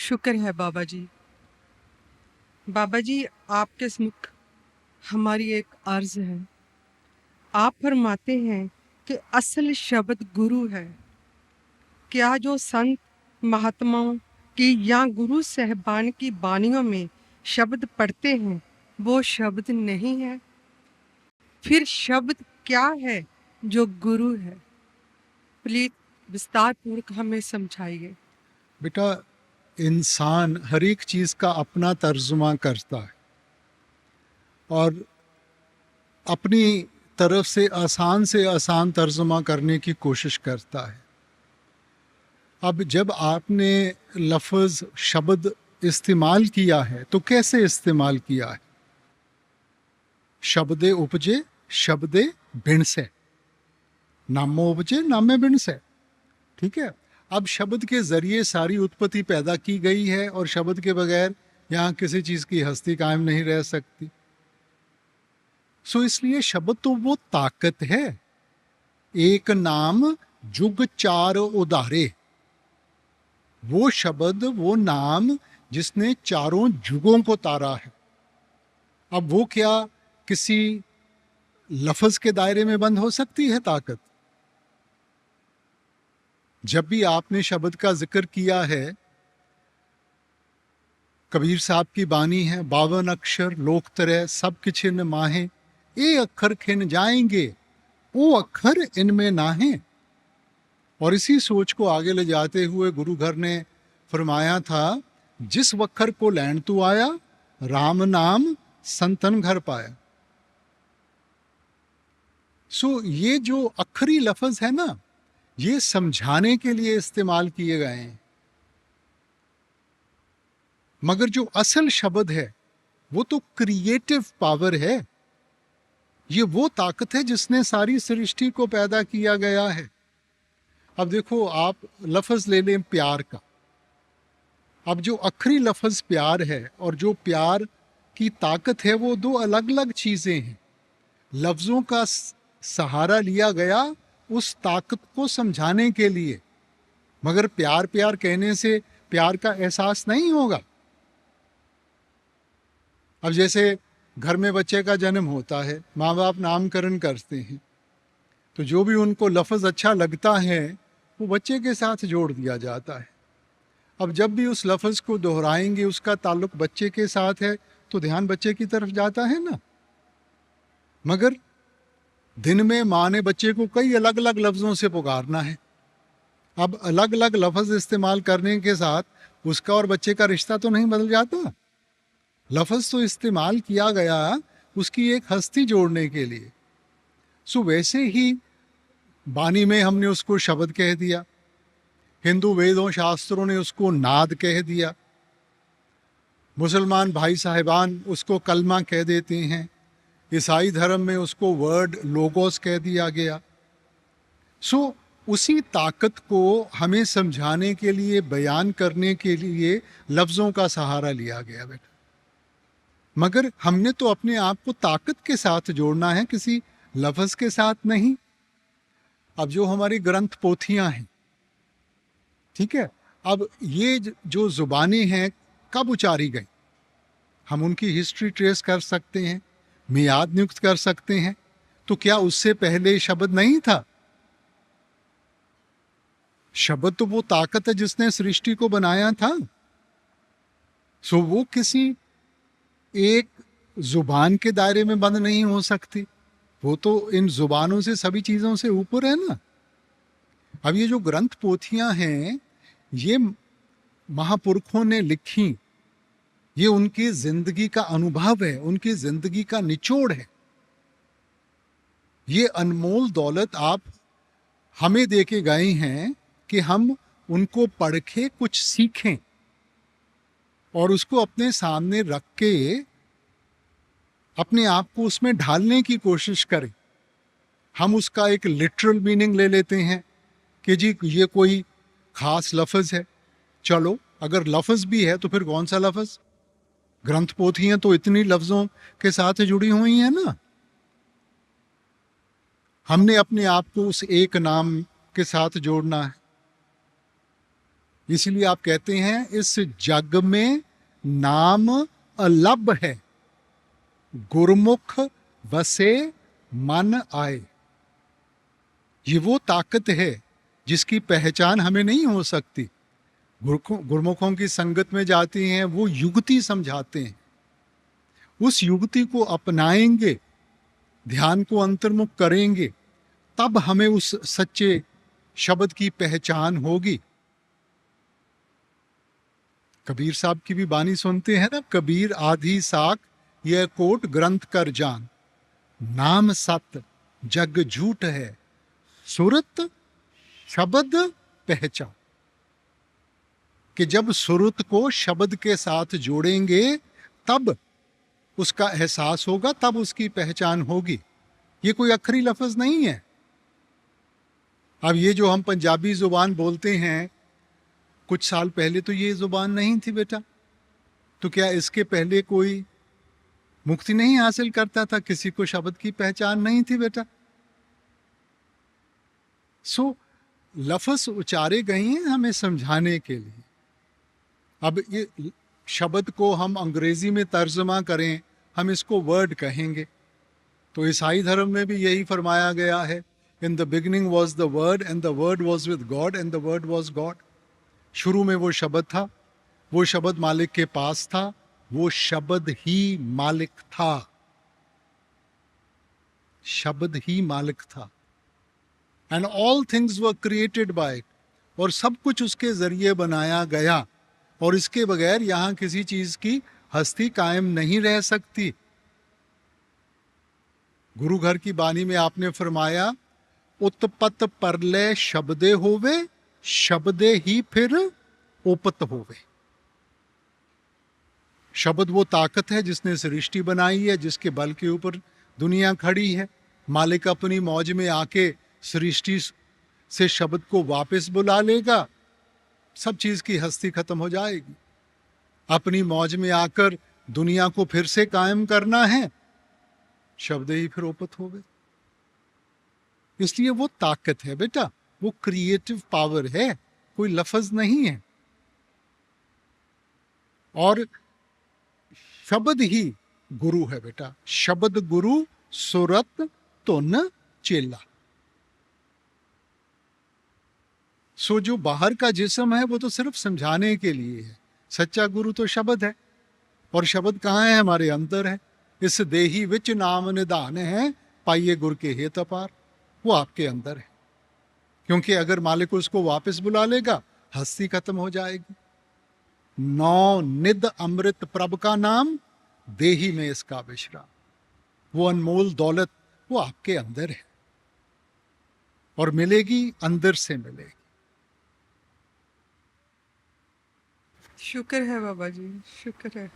शुक्र है बाबा जी। बाबा जी, आपके समुख हमारी एक अर्ज है। आप फरमाते हैं कि असल शब्द गुरु है। क्या जो संत महात्माओं की या गुरु साहिबान की बानियों में शब्द पढ़ते हैं वो शब्द नहीं है? फिर शब्द क्या है जो गुरु है? प्लीज विस्तार पूर्वक हमें समझाइए। बेटा, इंसान हर एक चीज़ का अपना तर्जुमा करता है और अपनी तरफ से आसान तर्जुमा करने की कोशिश करता है। अब जब आपने लफ्ज़ शब्द इस्तेमाल किया है तो कैसे इस्तेमाल किया है? शब्दे उपजे शब्दे भिण से, नामो उपजे नामे भिण से। ठीक है। अब शब्द के जरिए सारी उत्पत्ति पैदा की गई है और शब्द के बगैर यहाँ किसी चीज़ की हस्ती कायम नहीं रह सकती। सो इसलिए शब्द तो वो ताकत है। एक नाम जुग चार उदारे, वो शब्द वो नाम जिसने चारों जुगों को तारा है। अब वो क्या किसी लफ्ज के दायरे में बंद हो सकती है ताकत? जब भी आपने शब्द का जिक्र किया है, कबीर साहब की बानी है, 52 अक्षर लोक तरह सब किछिन माहे, ए अक्षर खिन जाएंगे वो अक्षर इनमें नाहे। और इसी सोच को आगे ले जाते हुए गुरु घर ने फरमाया था, जिस वक्खर को लैन तू आया, राम नाम संतन घर पाया। सो ये जो अखरी लफ्ज है ना, ये समझाने के लिए इस्तेमाल किए गए हैं, मगर जो असल शब्द है वो तो क्रिएटिव पावर है। ये वो ताकत है जिसने सारी सृष्टि को पैदा किया गया है। अब देखो, आप लफ्ज ले लें प्यार का। अब जो आखिरी लफ्ज प्यार है और जो प्यार की ताकत है, वो दो अलग अलग चीजें हैं। लफ्जों का सहारा लिया गया उस ताकत को समझाने के लिए, मगर प्यार प्यार कहने से प्यार का एहसास नहीं होगा। अब जैसे घर में बच्चे का जन्म होता है, माँ बाप नामकरण करते हैं, तो जो भी उनको लफ्ज़ अच्छा लगता है वो बच्चे के साथ जोड़ दिया जाता है। अब जब भी उस लफ्ज़ को दोहराएंगे, उसका ताल्लुक बच्चे के साथ है, तो ध्यान बच्चे की तरफ जाता है ना। मगर दिन में माँ ने बच्चे को कई अलग अलग लफ्ज़ों से पुकारना है। अब अलग अलग लफ्ज़ इस्तेमाल करने के साथ उसका और बच्चे का रिश्ता तो नहीं बदल जाता। लफ्ज़ तो इस्तेमाल किया गया उसकी एक हस्ती जोड़ने के लिए। सो वैसे ही बानी में हमने उसको शब्द कह दिया, हिंदू वेदों शास्त्रों ने उसको नाद कह दिया, मुसलमान भाई साहिबान उसको कलमा कह देते हैं, ईसाई धर्म में उसको वर्ड लोगोस कह दिया गया। सो उसी ताकत को हमें समझाने के लिए, बयान करने के लिए लफ्ज़ों का सहारा लिया गया बेटा। मगर हमने तो अपने आप को ताकत के साथ जोड़ना है, किसी लफ्ज़ के साथ नहीं। अब जो हमारी ग्रंथ पोथियां हैं, ठीक है, अब ये जो जुबानें हैं कब उचारी गई, हम उनकी हिस्ट्री ट्रेस कर सकते हैं, मियाद नियुक्त कर सकते हैं। तो क्या उससे पहले शब्द नहीं था? शब्द तो वो ताकत है जिसने सृष्टि को बनाया था। सो वो किसी एक जुबान के दायरे में बंद नहीं हो सकती, वो तो इन जुबानों से, सभी चीजों से ऊपर है ना। अब ये जो ग्रंथ पोथियां हैं, ये महापुरुषों ने लिखी, ये उनकी जिंदगी का अनुभव है, उनकी जिंदगी का निचोड़ है। ये अनमोल दौलत आप हमें दे के गए हैं कि हम उनको पढ़ के कुछ सीखें और उसको अपने सामने रख के अपने आप को उसमें ढालने की कोशिश करें। हम उसका एक लिटरल मीनिंग ले लेते हैं कि जी ये कोई खास लफ्ज़ है। चलो, अगर लफ्ज़ भी है तो फिर कौन सा लफ्ज़? ग्रंथ पोथियां तो इतनी लफ्ज़ों के साथ जुड़ी हुई हैं ना। हमने अपने आप को उस एक नाम के साथ जोड़ना है। इसलिए आप कहते हैं इस जग में नाम अलभ है, गुरमुख बसे मन आए। ये वो ताकत है जिसकी पहचान हमें नहीं हो सकती। गुरमुखों की संगत में जाते हैं, वो युक्ति समझाते हैं, उस युक्ति को अपनाएंगे, ध्यान को अंतर्मुख करेंगे, तब हमें उस सच्चे शब्द की पहचान होगी। कबीर साहब की भी बानी सुनते हैं ना, कबीर आधी साख यह कोट ग्रंथ कर जान, नाम सत जग झूठ है, सुरत शब्द पहचान। कि जब सुरत को शब्द के साथ जोड़ेंगे तब उसका एहसास होगा, तब उसकी पहचान होगी। ये कोई अखरी लफ्ज नहीं है। अब ये जो हम पंजाबी जुबान बोलते हैं, कुछ साल पहले तो ये जुबान नहीं थी बेटा। तो क्या इसके पहले कोई मुक्ति नहीं हासिल करता था? किसी को शब्द की पहचान नहीं थी बेटा। सो लफ्ज उचारे गए हैं हमें समझाने के लिए। अब ये शब्द को हम अंग्रेजी में तर्जमा करें, हम इसको वर्ड कहेंगे। तो ईसाई धर्म में भी यही फरमाया गया है, in the beginning was the word and the word was with God and the word was God. शुरू में वो शब्द था, वो शब्द मालिक के पास था, वो शब्द ही मालिक था, शब्द ही मालिक था। And all things were created by it, और सब कुछ उसके जरिए बनाया गया, और इसके बगैर यहां किसी चीज की हस्ती कायम नहीं रह सकती। गुरु घर की बानी में आपने फरमाया, उत्पत परलय शब्दे होवे, शब्दे ही फिर उपत होवे। शब्द वो ताकत है जिसने सृष्टि बनाई है, जिसके बल के ऊपर दुनिया खड़ी है। मालिक अपनी मौज में आके सृष्टि से शब्द को वापस बुला लेगा, सब चीज की हस्ती खत्म हो जाएगी। अपनी मौज में आकर दुनिया को फिर से कायम करना है, शब्द ही फिर उपत हो गए। इसलिए वो ताकत है बेटा, वो क्रिएटिव पावर है, कोई लफ्ज नहीं है। और शब्द ही गुरु है बेटा, शब्द गुरु सुरत तुन चेला। सो जो बाहर का जिस्म है वो तो सिर्फ समझाने के लिए है, सच्चा गुरु तो शब्द है। और शब्द कहाँ है? हमारे अंदर है। इस देही विच नाम निधान है, पाइये गुर के हेत अपार। वो आपके अंदर है, क्योंकि अगर मालिक उसको वापस बुला लेगा, हस्ती खत्म हो जाएगी। नौ निध अमृत प्रभ का नाम, देही में इसका विश्राम। वो अनमोल दौलत वो आपके अंदर है, और मिलेगी, अंदर से मिलेगी। शुक्र है बाबा जी, शुक्र है।